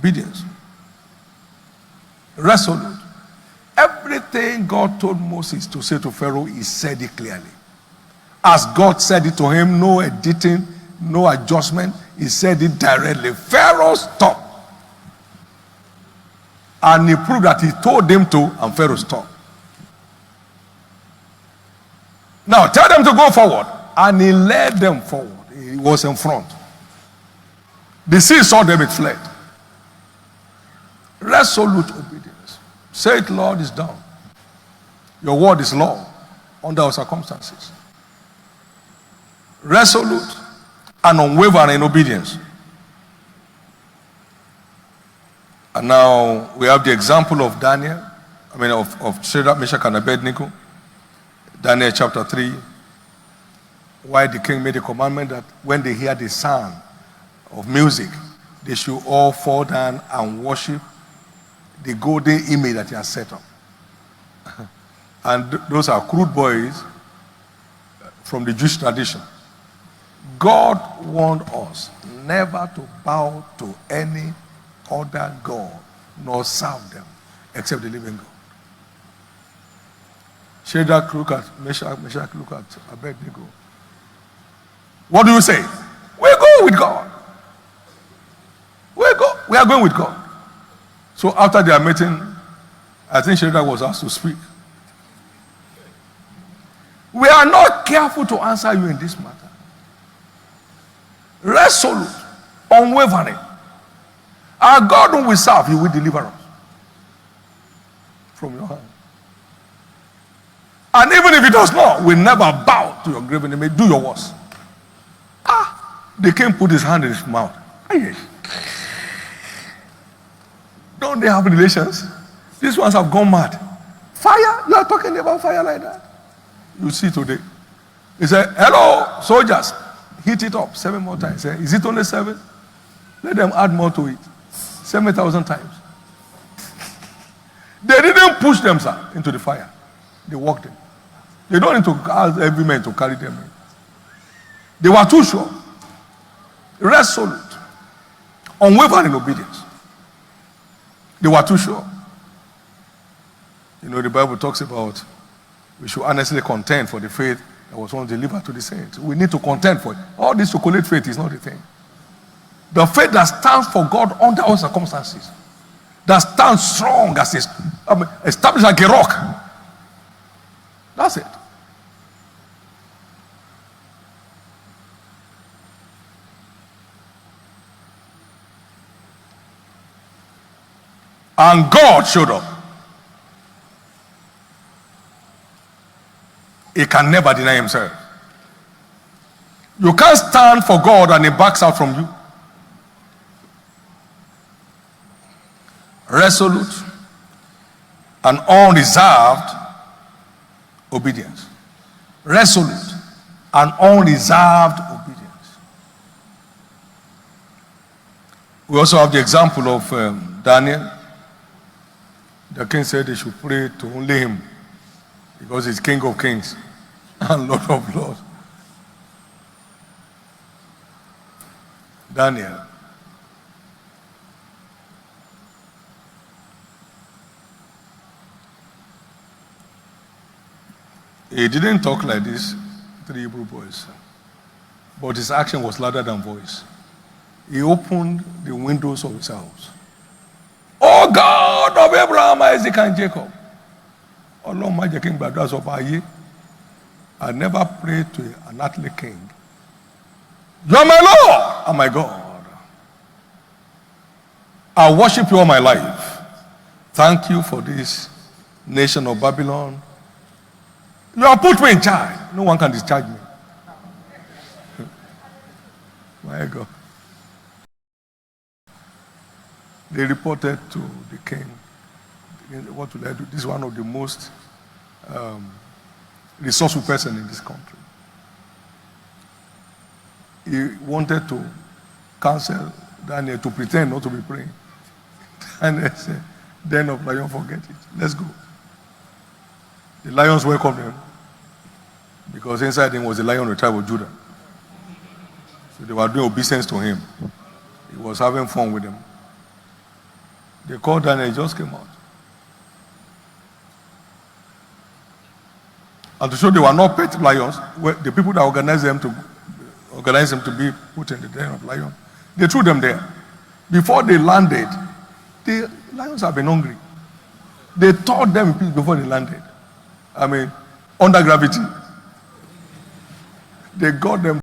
Obedience. Resolute. Everything God told Moses to say to Pharaoh, he said it clearly. As God said it to him, no editing, no adjustment. He said it directly. Pharaoh stopped. And he proved that he told them to, and Pharaoh stopped. Now tell them to go forward. And he led them forward. He was in front. The sea saw them, it fled. Resolute obedience. Say it, Lord, is done. Your word is law under our circumstances. Resolute and unwavering obedience. And now we have the example of Daniel, of Shadrach, Meshach, and Abednego. Daniel chapter 3, why the king made a commandment that when they hear the sound of music, they should all fall down and worship the golden image that he has set up. And those are crude boys from the Jewish tradition. God warned us never to bow to any other God nor serve them except the living God. Shadrach look at Meshach look at Abednego. What do you say? We go with God. We are going with God. So after their meeting, I think Shadrach was asked to speak. We are not careful to answer you in this matter. Resolute, unwavering. Our God whom we serve, He will deliver us from your hand. And even if He does not, we never bow to your graven image. Do your worst. The king put his hand in his mouth. Don't they have relations? These ones have gone mad. Fire? You are talking about fire like that? You see today. He said, hello, soldiers. Hit it up 7 more times. Is it only 7? Let them add more to it. 7,000 times. They didn't push them, sir, into the fire. They walked in. They don't need to ask every man to carry them in. They were too sure. Resolute. Unwavering obedience. They were too sure. You know, the Bible talks about we should honestly contend for the faith that was once delivered to the saints. We need to contend for it. All this chocolate faith is not the thing. The faith that stands for God under all circumstances. That stands strong as established like a rock. That's it. And God showed up. He can never deny himself. You can't stand for God and he backs out from you. Resolute and unreserved obedience. Resolute and unreserved obedience. We also have the example of Daniel. The king said they should pray to only him because he's King of Kings and Lord of Lords. Daniel. He didn't talk like this, 3 Hebrew boys, but his action was louder than voice. He opened the windows of his house. Oh God of Abraham, Isaac, and Jacob. I never prayed to an earthly king. You are my Lord and my God. I worship you all my life. Thank you for this nation of Babylon. You have put me in charge. No one can discharge me. My God. They reported to the king, what will I do? This is one of the most resourceful person in this country. He wanted to counsel Daniel to pretend not to be praying. And they said, Den of lion, forget it. Let's go. The lions welcomed him because inside him was the lion of the tribe of Judah. So they were doing obeisance to him. He was having fun with them. They called Daniel, he just came out. And to show they were not pet lions, the people that organized them to be put in the den of lions, they threw them there. Before they landed, the lions have been hungry. They tore them in pieces before they landed. I mean, under gravity. They got them.